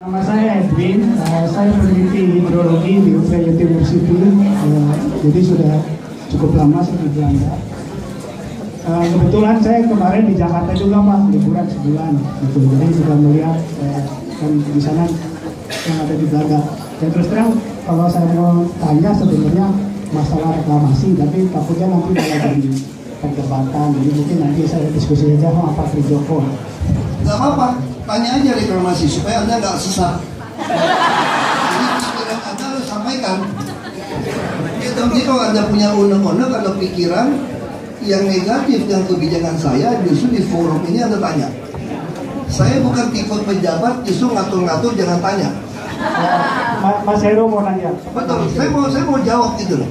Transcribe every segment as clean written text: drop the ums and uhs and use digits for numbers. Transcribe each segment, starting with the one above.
Nama saya Edwin, saya peneliti hidrologi di Utrecht University, jadi sudah cukup lama saya di Belanda. Kebetulan saya kemarin di Jakarta juga Pak, liburan sebulan, gitu. Jadi sudah melihat kan di sana yang ada di Belanda. Dan terus terang kalau saya mau tanya sebenarnya masalah reklamasi, tapi takutnya nanti malah jadi perdebatan. Jadi mungkin nanti saya diskusi aja sama Pak Trijoko. Gak apa-apa, tanya aja reklamasi supaya Anda nggak sesat. Jadi pikiran Anda harus sampaikan. Jadi kalau Anda punya unek-unek atau pikiran yang negatif dengan kebijakan saya, justru di forum ini Anda tanya. Saya bukan tipe pejabat, justru ngatur-ngatur jangan tanya. Mas Heru mau nanya. Betul, saya mau jawab gitu loh.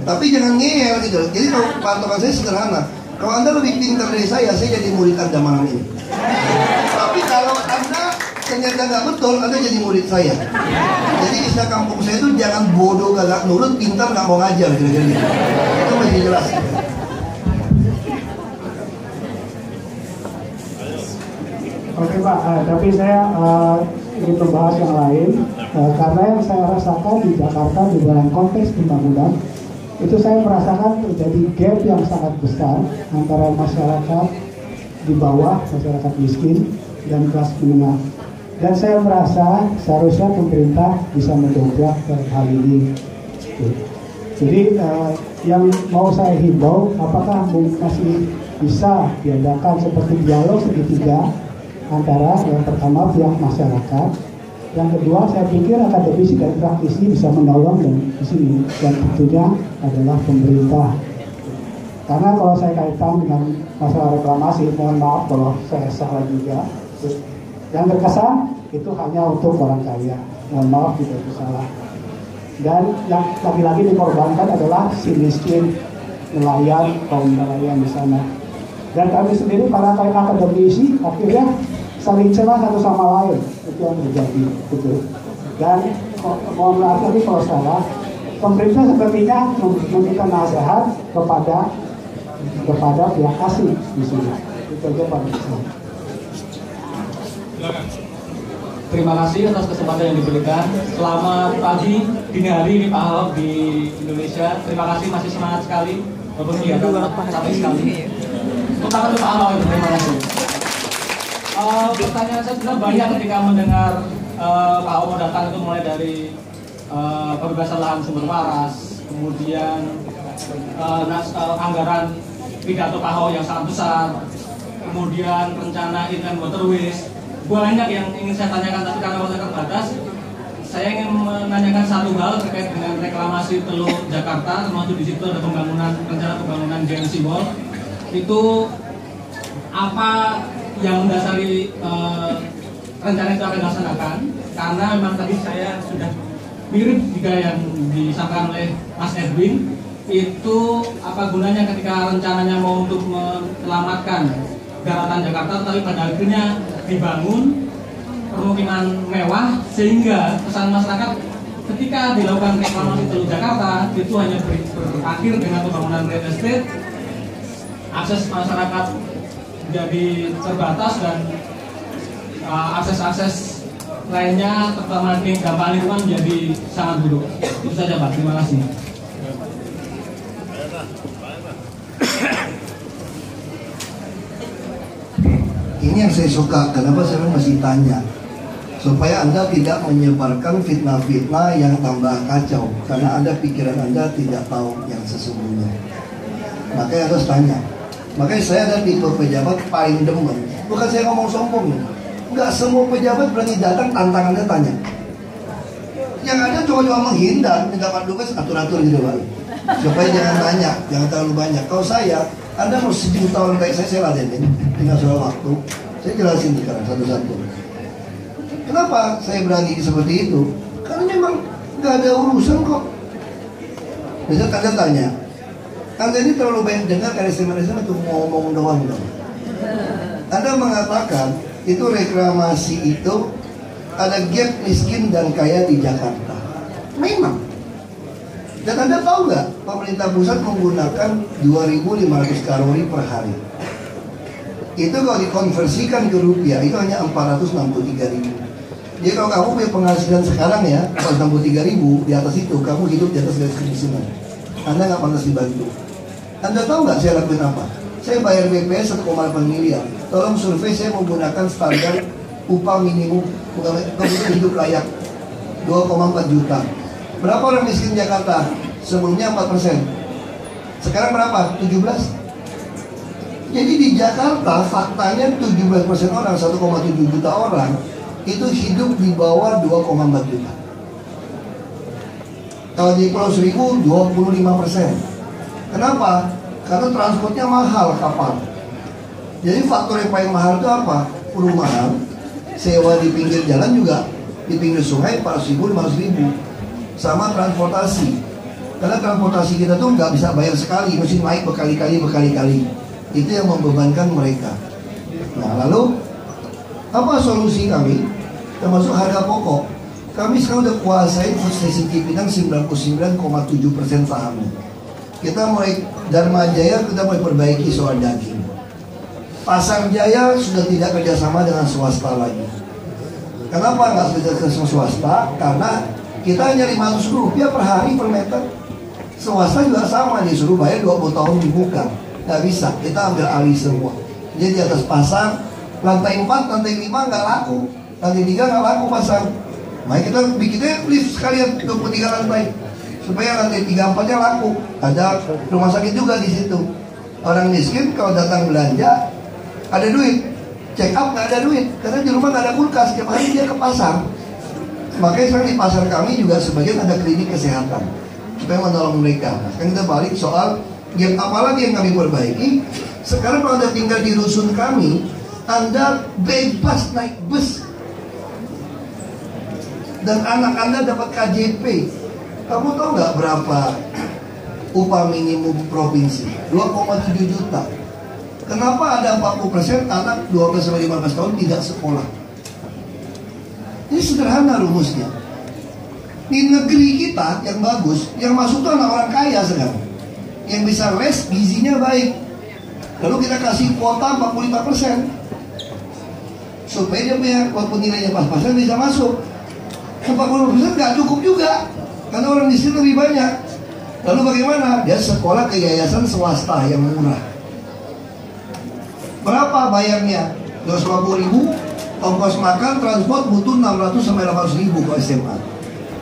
Tapi jangan ngeyel gitu loh. Jadi kalau patokan saya sederhana. Kalau Anda lebih pintar dari saya jadi murid Anda malam ini. Tapi kalau Anda ternyata nggak betul, Anda jadi murid saya. Jadi istilah kampung saya itu jangan bodoh gagak nurut, pintar nggak mau ngajar kira-kira gitu. Itu masih jelas. Oke Pak, tapi saya ingin membahas yang lain. Karena yang saya rasakan di Jakarta di dalam konteks pembangunan, itu saya merasakan terjadi gap yang sangat besar antara masyarakat di bawah, masyarakat miskin dan kelas menengah. Dan saya merasa seharusnya pemerintah bisa mendobrak hal ini. Jadi yang mau saya himbau, apakah masih bisa diadakan seperti dialog segitiga antara yang pertama pihak masyarakat, yang kedua saya pikir akademisi dan praktisi bisa menolong dan di sini, dan tentunya adalah pemerintah. Karena kalau saya kaitkan dengan masalah reklamasi, mohon maaf kalau saya salah juga. Yang terkesan itu hanya untuk orang kaya, mohon maaf jika itu salah. Dan yang lagi-lagi dikorbankan adalah si miskin, nelayan, kaum nelayan di sana. Dan kami sendiri para akademisi akhirnya saling celah satu sama lain, itu yang terjadi, gitu. Dan mohon maaf tadi kalau salah, pemerintah sepertinya memberikan nasihat kepada pihak asing di sini. Itu aja Pak. Terima kasih atas kesempatan yang diberikan. Selamat pagi, dini hari ini Pak Ahok di Indonesia. Terima kasih, masih semangat sekali. Walaupun kelihatan capek sekali. Terutama untuk Pak Ahok, terima kasih. Pertanyaan saya sebenarnya banyak ketika mendengar Pak Ahok datang itu mulai dari pembebasan lahan sumber waras, kemudian anggaran pidato Pak Ahok yang sangat besar, kemudian rencana Inland Waterways. Banyak yang ingin saya tanyakan, tapi karena waktu terbatas, saya ingin menanyakan satu hal terkait dengan reklamasi Teluk Jakarta, termasuk di situ ada rencana pembangunan Giant Seawall. Itu apa yang mendasari rencana itu akan dilaksanakan? Karena memang tadi saya sudah mirip jika yang disampaikan oleh Mas Edwin, itu apa gunanya ketika rencananya mau untuk menyelamatkan daratan Jakarta, tapi pada akhirnya dibangun permukiman mewah sehingga kesan masyarakat ketika dilakukan reklamasi Teluk Jakarta itu hanya berakhir dengan pembangunan real estate, akses masyarakat jadi terbatas dan akses-akses lainnya terutama di dampak lingkungan menjadi sangat buruk. Itu saja Pak, terima kasih. Ini yang saya suka, kenapa saya masih tanya, supaya Anda tidak menyebarkan fitnah-fitnah yang tambah kacau, karena pikiran Anda tidak tahu yang sesungguhnya. Makanya harus tanya. Makanya saya ada tipe pejabat paling demen. Bukan saya ngomong sombong, nggak semua pejabat berani datang tantang Anda tanya. Yang ada cuma menghindar, minta Pak Dubes atur-atur gitu Pak, supaya jangan tanya, jangan terlalu banyak. Kalau saya, Anda mau sejuta orang kayak saya ladenin, tinggal soal waktu. Saya jelasin sekarang satu-satu. Kenapa saya berani seperti itu? Karena memang nggak ada urusan kok. Besok Anda tanya, Anda ini terlalu banyak dengar RSM untuk ngomong doang dong. Anda mengatakan itu reklamasi itu ada gap miskin dan kaya di Jakarta. Memang. Dan Anda tahu nggak, pemerintah pusat menggunakan 2.500 kalori per hari. Itu kalau dikonversikan ke rupiah itu hanya 463.000. Jadi kalau kamu punya penghasilan sekarang ya 63.000, di atas itu kamu hidup di atas garis kemiskinan. Anda nggak pantas dibantu. Anda tahu nggak saya lakuin apa? Saya bayar BPS 1,8 miliar. Tolong survei, saya menggunakan standar upah minimum kebutuhan hidup layak 2,4 juta. Berapa orang miskin Jakarta? Sebelumnya 4%. Sekarang berapa? 17. Jadi di Jakarta faktanya 17% orang, 1,7 juta orang itu hidup di bawah 2,4 juta. Kalau di Pulau Seribu 25%. Kenapa? Karena transportnya mahal kapal. Jadi faktor yang paling mahal itu apa? Perumahan, sewa di pinggir jalan juga, di pinggir sungai 400.000, 500.000. Sama transportasi. Karena transportasi kita tuh nggak bisa bayar sekali, mesti naik berkali-kali. Itu yang membebankan mereka. Nah lalu apa solusi kami? Termasuk harga pokok. Kami sekarang udah kuasai Food Station Cipinang 99,7% sahamnya. Kita mulai Dharma Jaya, kita mulai perbaiki soal daging. Pasar Jaya sudah tidak kerjasama dengan swasta lagi. Kenapa nggak kerja sama swasta? Karena kita hanya 500 rupiah per hari per meter. Swasta juga sama, disuruh bayar 20 tahun dibuka. Nggak bisa, kita ambil alih semua. Jadi di atas pasar, lantai 4, lantai 5 nggak laku, lantai 3 nggak laku pasar. Makanya kita bikinnya lift sekalian 23 lantai supaya lantai 3-4-nya laku. Ada rumah sakit juga di situ. Orang miskin kalau datang belanja ada duit, check up nggak ada duit karena di rumah nggak ada kulkas, tiap hari dia ke pasar. Makanya sekarang di pasar kami juga sebagian ada klinik kesehatan supaya menolong mereka. Sekarang kita balik soal yang apalagi yang kami perbaiki. Sekarang kalau Anda tinggal di rusun kami, Anda bebas naik bus dan anak Anda dapat KJP. Kamu tahu nggak berapa upah minimum provinsi? 2,7 juta. Kenapa ada 40% anak 12-15 tahun tidak sekolah? Ini sederhana rumusnya. Di negeri kita yang bagus, yang masuk tuh anak orang kaya sekarang, yang bisa les, gizinya baik. Lalu kita kasih kuota 45% supaya dia punya, walaupun nilainya pas-pasan bisa masuk. 40% nggak cukup juga, karena orang di sini lebih banyak. Lalu bagaimana? Dia sekolah ke yayasan swasta yang murah. Berapa bayarnya? 250.000, ongkos makan, transport butuh 600-800.000 ke SMA.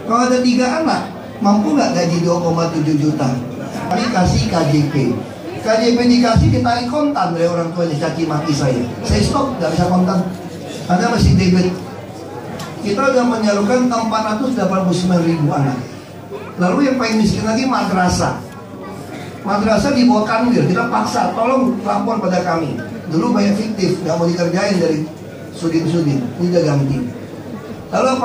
Kalau ada 3 anak, mampu nggak gaji 2,7 juta? Kami kasih KJP. KJP dikasih, ditarik kontan dari orang tuanya, caci maki saya. Saya stop, nggak bisa kontan. Anda masih debit. Kita sudah menyalurkan 489.000 anak. Lalu yang paling miskin lagi madrasah. Madrasah di bawah Kanwil, kita paksa, tolong lapor pada kami. Dulu banyak fiktif, nggak mau dikerjain dari sudin-sudin. Ini udah ganti. Lalu apa?